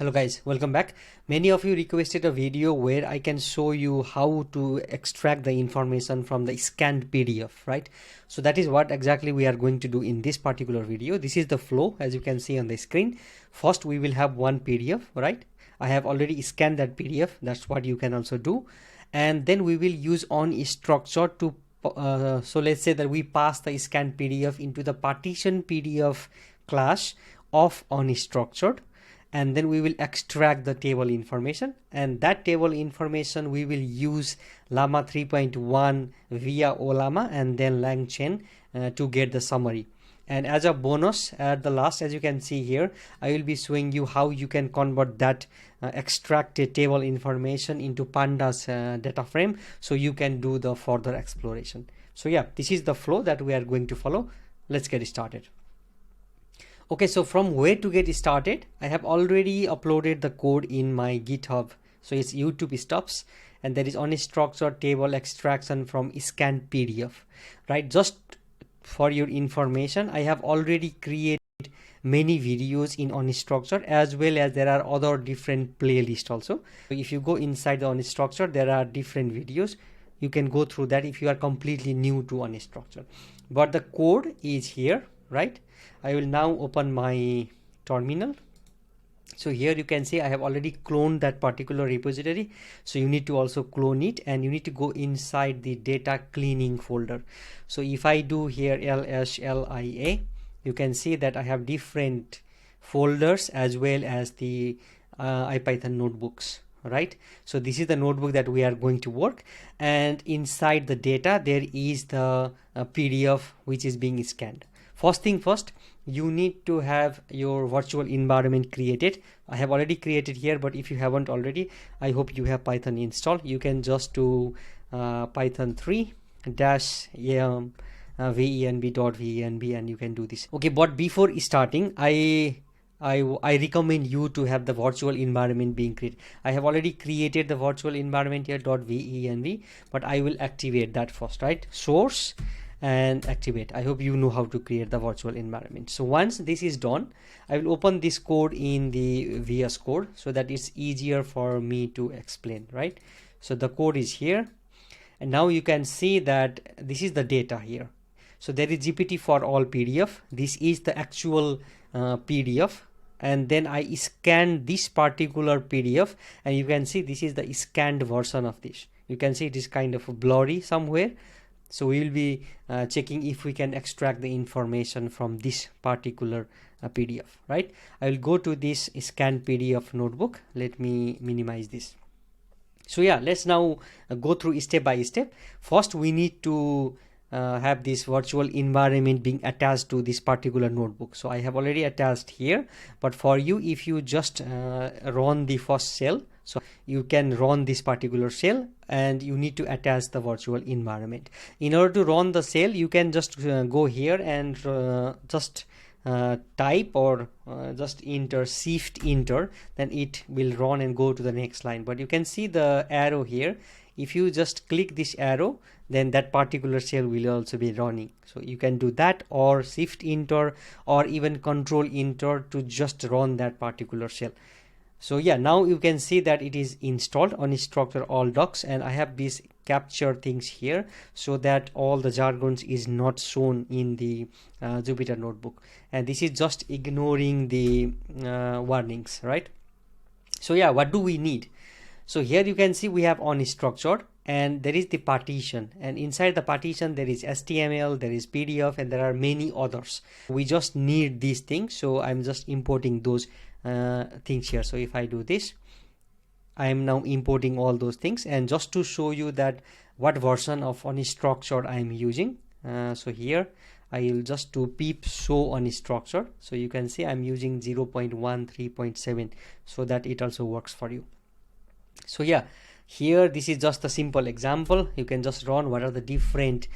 Hello guys, welcome back. Many of you requested a video where I can show you how to extract the information from the scanned PDF, right? So that is what exactly we are going to do in this particular video. This is the flow as you can see on the screen. First we will have one PDF, right? I have already scanned that PDF. That's what you can also do. And then we will use Unstructured to so let's say that we pass the scanned PDF into the partition PDF class of Unstructured, and then we will extract the table information, and that table information we will use Llama 3.1 via Ollama and then LangChain to get the summary. And as a bonus at the last, as you can see here, I will be showing you how you can convert that extracted table information into pandas data frame, so you can do the further exploration. So yeah, this is the flow that we are going to follow. Let's get started. Okay, so from where to get started, I have already uploaded the code in my GitHub. So it's YouTube stubs, and there is Unstructured table extraction from scanned PDF, right? Just for your information, I have already created many videos in Unstructured, as well as there are other different playlists also. So if you go inside the Unstructured, there are different videos. You can go through that if you are completely new to Unstructured. But the code is here, right? I will now open my terminal. So here you can see I have already cloned that particular repository. So you need to also clone it, and you need to go inside the data cleaning folder. So if I do here LSLIA, you can see that I have different folders as well as the IPython notebooks, right? So this is the notebook that we are going to work, and inside the data there is the PDF which is being scanned. First thing first, you need to have your virtual environment created. I have already created here, but if you haven't already, I hope you have Python installed. You can just do python 3 -venv.venv and you can do this. Okay, but before starting, I recommend you to have the virtual environment being created. I have already created the virtual environment here .venv, but I will activate that first, right? Source and activate. I hope you know how to create the virtual environment. So once this is done, I will open this code in the VS Code so that it's easier for me to explain, right? So the code is here, and now you can see that this is the data here. So there is GPT for all PDF. This is the actual PDF, and then I scanned this particular PDF, and you can see this is the scanned version of this. You can see it is kind of blurry somewhere. So we will be checking if we can extract the information from this particular PDF, right? I will go to this scanned PDF notebook. Let me minimize this. So yeah, let's now go through step by step. First, we need to have this virtual environment being attached to this particular notebook. So I have already attached here, but for you, if you just run the first cell, so you can run this particular cell, and you need to attach the virtual environment. In order to run the cell, you can just go here and just type or just enter shift enter, then it will run and go to the next line. But you can see the arrow here. If you just click this arrow, then that particular cell will also be running. So you can do that, or shift enter, or even control enter to just run that particular cell. So yeah, now you can see that it is installed Unstructured all docs, and I have these capture things here so that all the jargons is not shown in the Jupyter notebook, and this is just ignoring the warnings, right? So yeah, what do we need? So here you can see we have Unstructured, and there is the partition, and inside the partition there is HTML, there is PDF, and there are many others. We just need these things, so I'm just importing those things here. So if I do this, I am now importing all those things, and just to show you that what version of Unstructured I am using, so here I will just do pip show Unstructured. So you can see I'm using 0.13.7 so that it also works for you. So yeah, here this is just a simple example. You can just run what are the different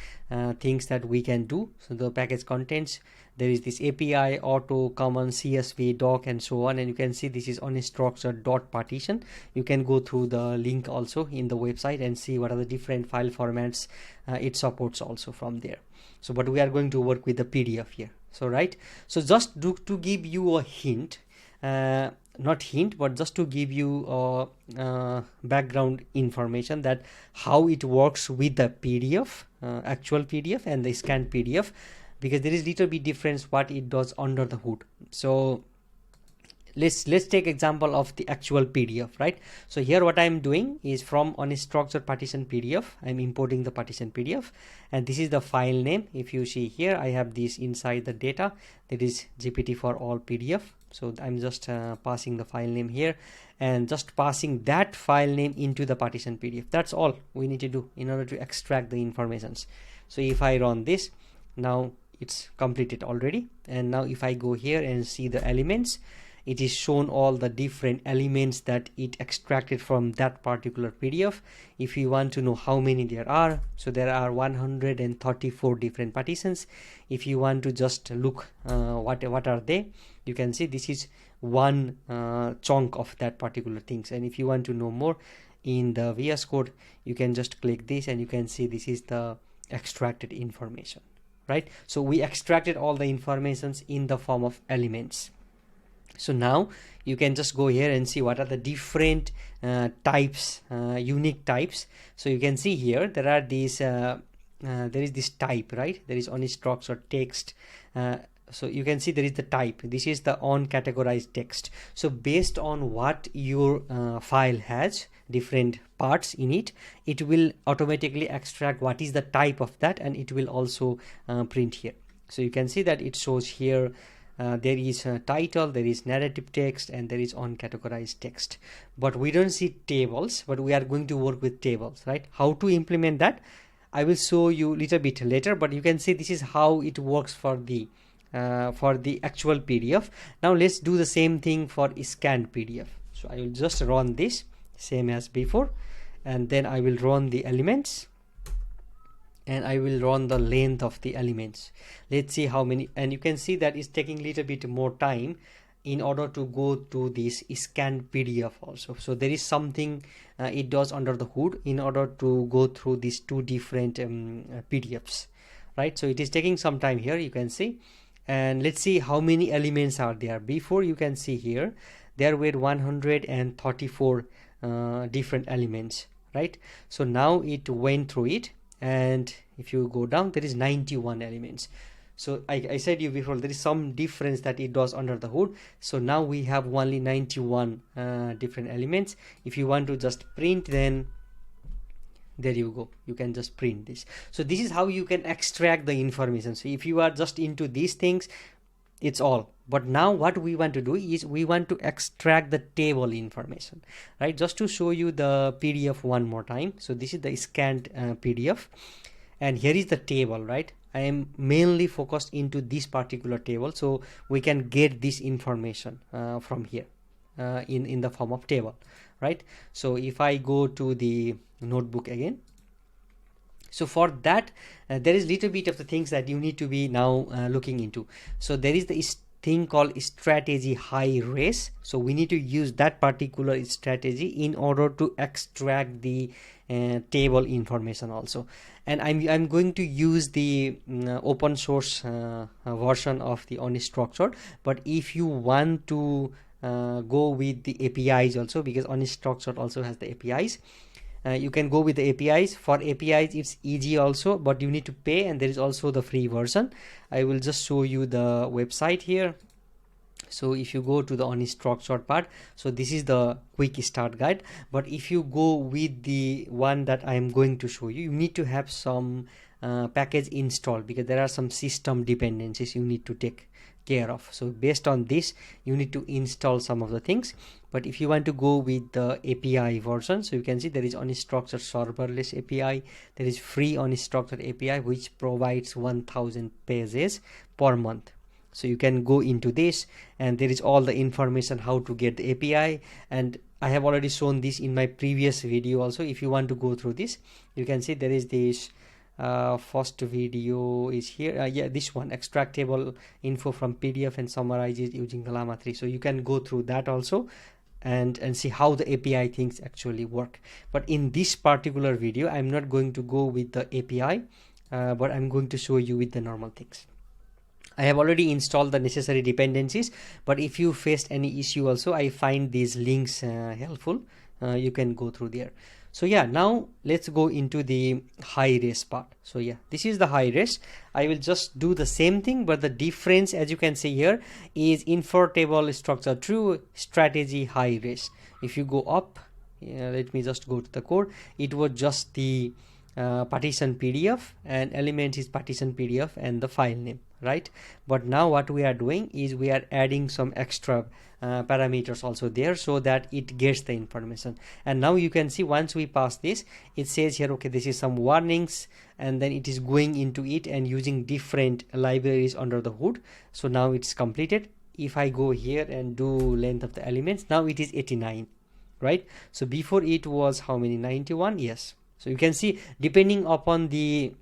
things that we can do. So the package contents, there is this API, auto, common, CSV, doc, and so on, and you can see this is Unstructured dot partition. You can go through the link also in the website and see what are the different file formats it supports also from there. So but we are going to work with the PDF here. So right, so just to give you a hint, not hint, but just to give you background information that how it works with the PDF, actual PDF and the scanned PDF, because there is little bit difference what it does under the hood. So let's take example of the actual PDF, right? So here what I'm doing is from unstructured partition PDF, I'm importing the partition PDF, and this is the file name. If you see here, I have this inside the data, that is GPT for all PDF. So I'm just passing the file name here and just passing that file name into the partition PDF. That's all we need to do in order to extract the informations. So if I run this, now it's completed already. And now if I go here and see the elements, it is shown all the different elements that it extracted from that particular PDF. If you want to know how many there are, so there are 134 different partitions. If you want to just look what are they, you can see this is one chunk of that particular things. And if you want to know more in the VS Code, you can just click this and you can see this is the extracted information, right? So we extracted all the informations in the form of elements. So now you can just go here and see what are the different types, unique types. So you can see here there are these there is this type, right? There is unstructured text. So you can see there is the type. This is the uncategorized text. So based on what your file has, different parts in it, it will automatically extract what is the type of that, and it will also print here. So you can see that it shows here there is a title, there is narrative text, and there is uncategorized text. But we don't see tables, but we are going to work with tables, right? How to implement that, I will show you a little bit later, but you can see this is how it works for the actual PDF. Now let's do the same thing for scanned PDF. So I will just run this same as before, and then I will run the elements, and I will run the length of the elements. Let's see how many, and you can see that it's taking a little bit more time in order to go to this scanned PDF also. So there is something it does under the hood in order to go through these two different PDFs, right? So it is taking some time here, you can see. And let's see how many elements are there. Before, you can see here there were 134 different elements, right? So now it went through it, and if you go down, there is 91 elements. So I said you before, there is some difference that it does under the hood. So now we have only 91 different elements. If you want to just print, then there you go, you can just print this. So this is how you can extract the information. So if you are just into these things, it's all. But now what we want to do is we want to extract the table information, right? Just to show you the PDF one more time. So this is the scanned PDF, and here is the table, right? I am mainly focused into this particular table, so we can get this information from here in the form of table, right? So if I go to the notebook again, so for that there is little bit of the things that you need to be now looking into. So there is the thing called strategy high res. So we need to use that particular strategy in order to extract the table information also. And I'm going to use the open source version of the unstructured, but if you want to go with the APIs also, because unstructured also has the APIs, you can go with the APIs. For APIs it's easy also, but you need to pay, and there is also the free version. I will just show you the website here. So if you go to the unstructured part, so this is the quick start guide. But if you go with the one that I am going to show you, you need to have some package installed, because there are some system dependencies you need to take care of. So based on this, you need to install some of the things. But if you want to go with the API version, so you can see there is unstructured serverless API, there is free unstructured API which provides 1000 pages per month. So you can go into this, and there is all the information how to get the API, and I have already shown this in my previous video also. If you want to go through this, you can see there is this first video is here. Yeah, this one, extract table info from PDF and summarize it using the Llama 3. So you can go through that also and see how the API things actually work. But in this particular video, I'm not going to go with the API, but I'm going to show you with the normal things. I have already installed the necessary dependencies, but if you faced any issue also, I find these links helpful. You can go through there. So yeah, now let's go into the high res part. So yeah, this is the high res. I will just do the same thing, but the difference, as you can see here, is info table structure true, strategy high res. If you go up, let me just go to the code. It was just the partition PDF, and element is partition PDF and the file name, right? But now what we are doing is we are adding some extra parameters also there, so that it gets the information. And now you can see, once we pass this, it says here, okay, this is some warnings, and then it is going into it and using different libraries under the hood. So now it's completed. If I go here and do length of the elements, now it is 89, right? So before it was how many? 91. Yes. So you can see, depending upon the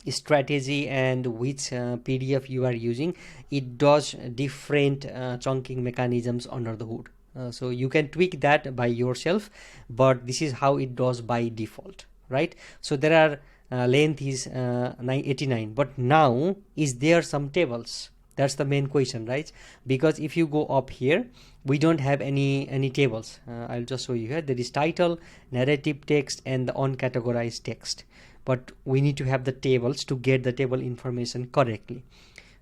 strategy and which PDF you are using, it does different chunking mechanisms under the hood. So you can tweak that by yourself, but this is how it does by default, right? So there are length is 89, but now is there some tables? That's the main question, right? Because if you go up here, we don't have any tables. I'll just show you here. There is title, narrative text, and the uncategorized text, but we need to have the tables to get the table information correctly,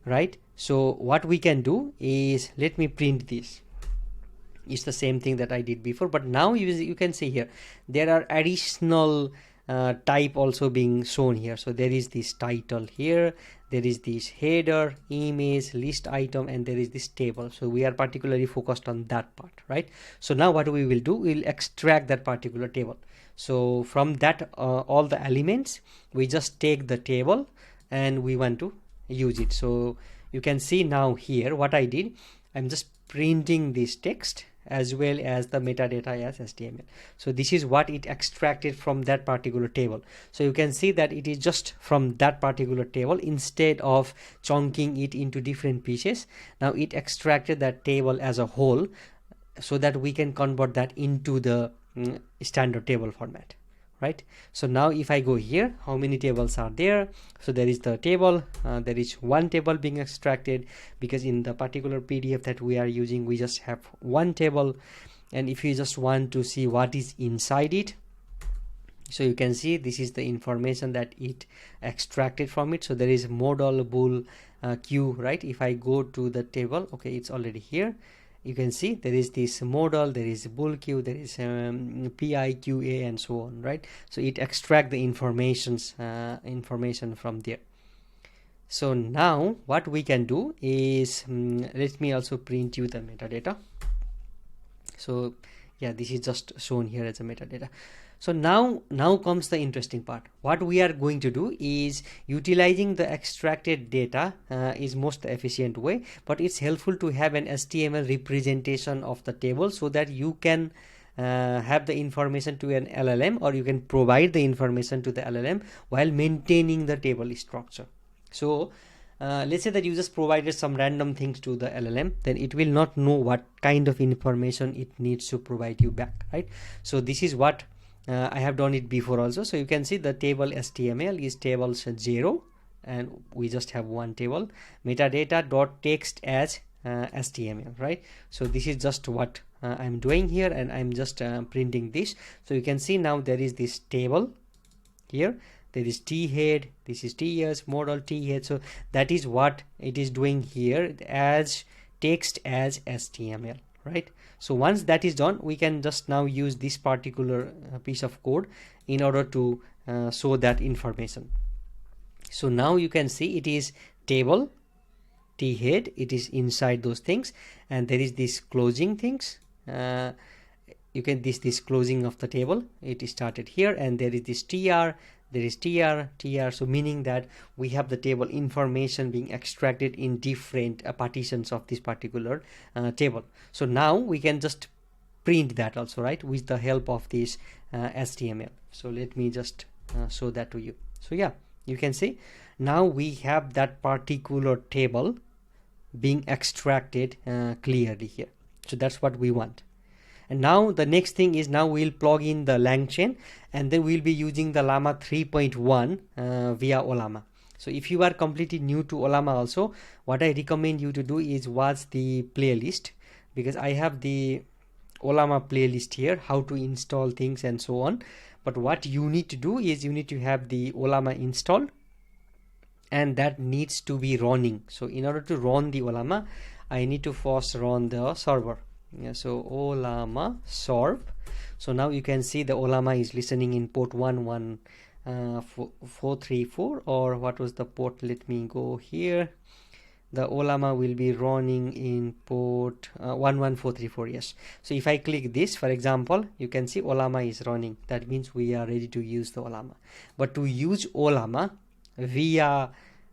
right? So what we can do is, let me print this. It's the same thing that I did before, but now you can see here there are additional type also being shown here. So there is this title here, there is this header, image, list item, and there is this table. So we are particularly focused on that part, right? So now what we will do, we'll extract that particular table. So from that all the elements, we just take the table and we want to use it. So you can see now here what I did, I'm just printing this text as well as the metadata as HTML. So this is what it extracted from that particular table. So you can see that it is just from that particular table, instead of chunking it into different pieces. Now it extracted that table as a whole, so that we can convert that into the standard table format, right? So now if I go here, how many tables are there? So there is the table, there is one table being extracted, because in the particular PDF that we are using, we just have one table. And if you just want to see what is inside it, so you can see this is the information that it extracted from it. So there is modal bool q, right? If I go to the table, okay, it's already here. You can see there is this modal, there is bool q, there is pi, qa, and so on, right? So it extract the information from there. So now what we can do is, let me also print you the metadata. So yeah, this is just shown here as a metadata. So now comes the interesting part. What we are going to do is, utilizing the extracted data is most efficient way, but it's helpful to have an HTML representation of the table, so that you can have the information to an LLM, or you can provide the information to the LLM while maintaining the table structure. So let's say that you just provided some random things to the LLM, then it will not know what kind of information it needs to provide you back, right? So this is what I have done it before also. So you can see the table HTML is tables 0, and we just have one table, metadata dot text as HTML, right? So this is just what I'm doing here, and I'm just printing this. So you can see now there is this table here, there is t head, this is ts modal t head. So that is what it is doing here as text as HTML, right? So once that is done, we can just now use this particular piece of code in order to show that information. So now you can see it is table t head, it is inside those things, and there is this closing things. You can this closing of the table, it is started here, and there is this tr, there is tr. So meaning that we have the table information being extracted in different partitions of this particular table. So now we can just print that also, right, with the help of this HTML. So let me just show that to you. So yeah, you can see now we have that particular table being extracted clearly here. So that's what we want. And now the next thing is, now we'll plug in the LangChain, and then we'll be using the Llama 3.1 via Ollama. So if you are completely new to Ollama also, what I recommend you to do is watch the playlist, because I have the Ollama playlist here, how to install things and so on. But what you need to do is you need to have the Ollama installed, and that needs to be running. So in order to run the Ollama, I need to first run the server. Yeah, so Ollama serve. So now you can see the Ollama is listening in port 11434, or what was the port? Let me go here. The Ollama will be running in port 11434. Yes. So if I click this, for example, you can see Ollama is running. That means we are ready to use the Ollama. But to use Ollama via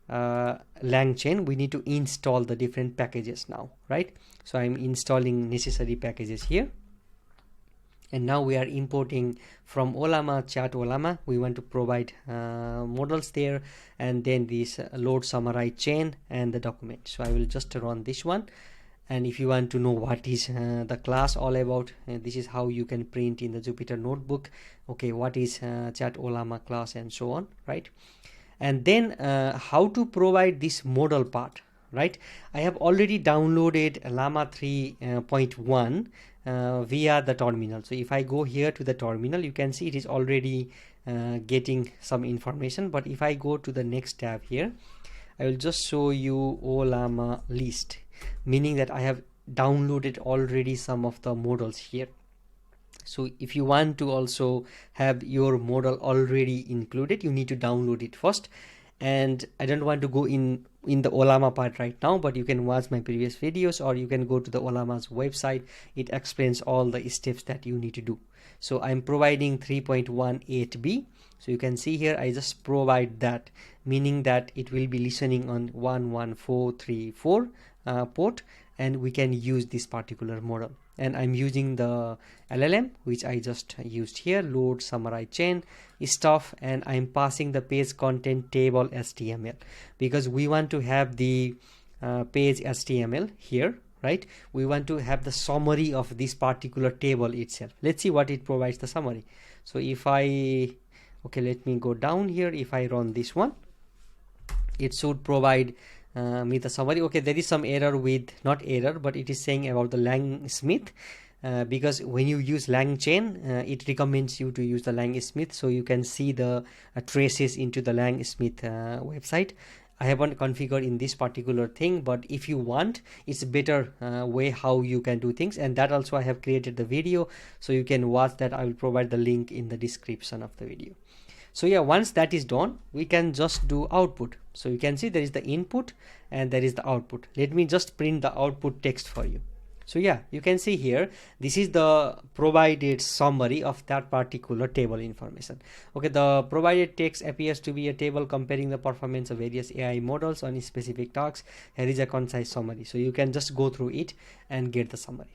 LangChain, we need to install the different packages now, right? So I'm installing necessary packages here, and now we are importing from Ollama, chat Ollama. We want to provide models there, and then this load summarize chain and the document. So I will just run this one. And if you want to know what is the class all about, this is how you can print in the Jupyter notebook. Okay, what is chat Ollama class and so on, right? And then how to provide this model part, right? I have already downloaded Llama3.1 via the terminal. So if I go here to the terminal, you can see it is already getting some information. But if I go to the next tab here, I will just show you Ollama list, meaning that I have downloaded already some of the models here. So if you want to also have your model already included, you need to download it first. And I don't want to go in the Ollama part right now, but you can watch my previous videos, or you can go to the Ollama's website. It explains all the steps that you need to do. So I'm providing 3.18b. So you can see here, I just provide that, meaning that it will be listening on 11434 port, and we can use this particular model. And I'm using the LLM, which I just used here, load summarize chain stuff, and I'm passing the page content table HTML, because we want to have the page HTML here, right? We want to have the summary of this particular table itself. Let's see what it provides the summary. So if I, okay, let me go down here. If I run this one, it should provide me the summary. Okay, there is some error with, not error, but it is saying about the Langsmith, because when you use LangChain, it recommends you to use the Langsmith, so you can see the traces into the Langsmith website. I haven't configured in this particular thing, but if you want, it's a better way how you can do things, and that also I have created the video, so you can watch that. I will provide the link in the description of the video. So yeah, once that is done, we can just do output. So you can see there is the input and there is the output. Let me just print the output text for you. So yeah, you can see here, this is the provided summary of that particular table information. Okay, the provided text appears to be a table comparing the performance of various AI models on specific tasks. Here is a concise summary. So you can just go through it and get the summary.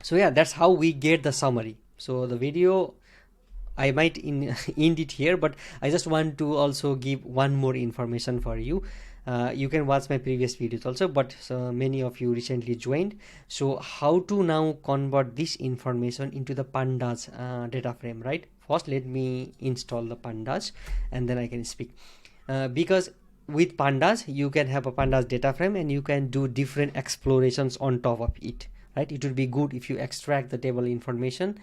So yeah, that's how we get the summary. So the video, I might end it here, but I just want to also give one more information for you. You can watch my previous videos also, but many of you recently joined. So how to now convert this information into the pandas data frame, right? First, let me install the pandas and then I can speak. Because with pandas, you can have a pandas data frame and you can do different explorations on top of it, right? It would be good if you extract the table information.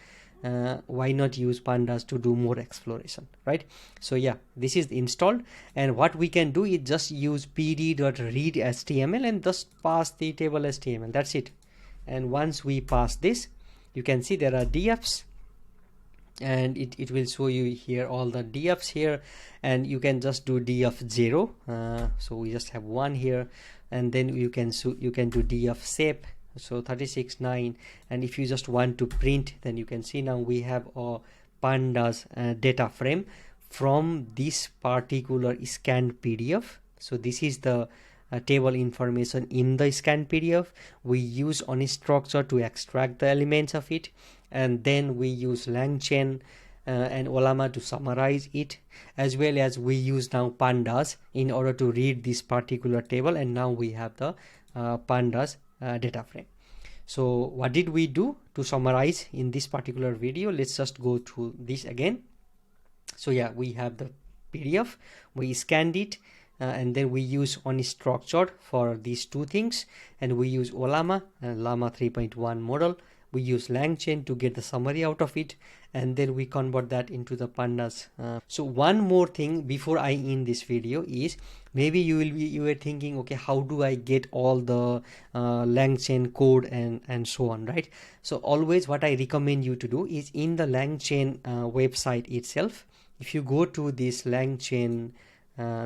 Why not use pandas to do more exploration, right? So yeah, this is installed, and what we can do is just use pd.read HTML and just pass the table HTML. That's it. And once we pass this, you can see there are defs, and it will show you here all the defs here, and you can just do def 0. So we just have one here, and then you can do def shape, so 36.9, and if you just want to print, then you can see now we have a pandas data frame from this particular scanned PDF. So this is the table information in the scanned PDF. We use Unstructured to extract the elements of it, and then we use LangChain and Ollama to summarize it, as well as we use now pandas in order to read this particular table, and now we have the pandas data frame. So what did we do to summarize in this particular video? Let's just go through this again. So yeah, we have the PDF, we scanned it, and then we use Unstructured for these two things, and we use Ollama, Llama 3.1 model. We use LangChain to get the summary out of it, and then we convert that into the pandas. So one more thing before I end this video is, maybe you were thinking, okay, how do I get all the LangChain code and so on, right? So always what I recommend you to do is, in the LangChain website itself, if you go to this LangChain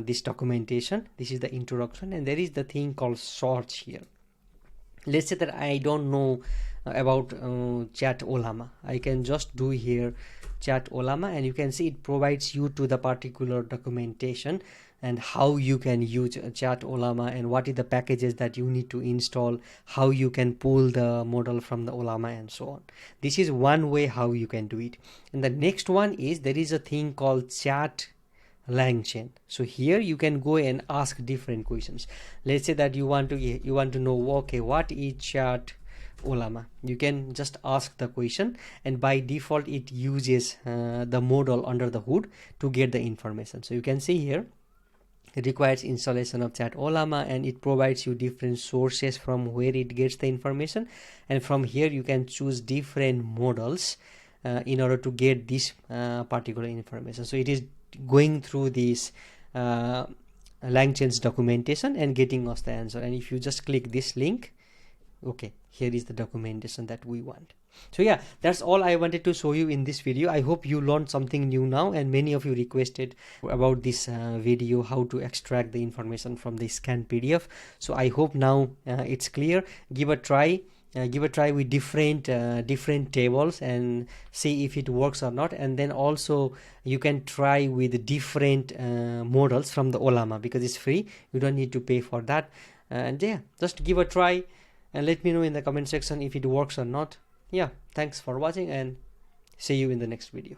this documentation, this is the introduction, and there is the thing called search here. Let's say that I don't know about chat Ollama. I can just do here chat Ollama, and you can see it provides you to the particular documentation and how you can use chat Ollama, and what is the packages that you need to install, how you can pull the model from the Ollama, and so on. This is one way how you can do it. And the next one is, there is a thing called chat LangChain. So here you can go and ask different questions. Let's say that you want to know, okay, what is chat Ollama? You can just ask the question, and by default it uses the model under the hood to get the information. So you can see here, it requires installation of chat Ollama, and it provides you different sources from where it gets the information, and from here you can choose different models in order to get this particular information. So it is going through this LangChain's documentation and getting us the answer. And if you just click this link, okay, here is the documentation that we want. So yeah, that's all I wanted to show you in this video. I hope you learned something new now, and many of you requested about this video, how to extract the information from the scanned PDF. So I hope now it's clear. Give a try with different tables and see if it works or not. And then also you can try with different models from the Ollama, because it's free, you don't need to pay for that. And yeah, just give a try and let me know in the comment section if it works or not. Yeah, thanks for watching, and see you in the next video.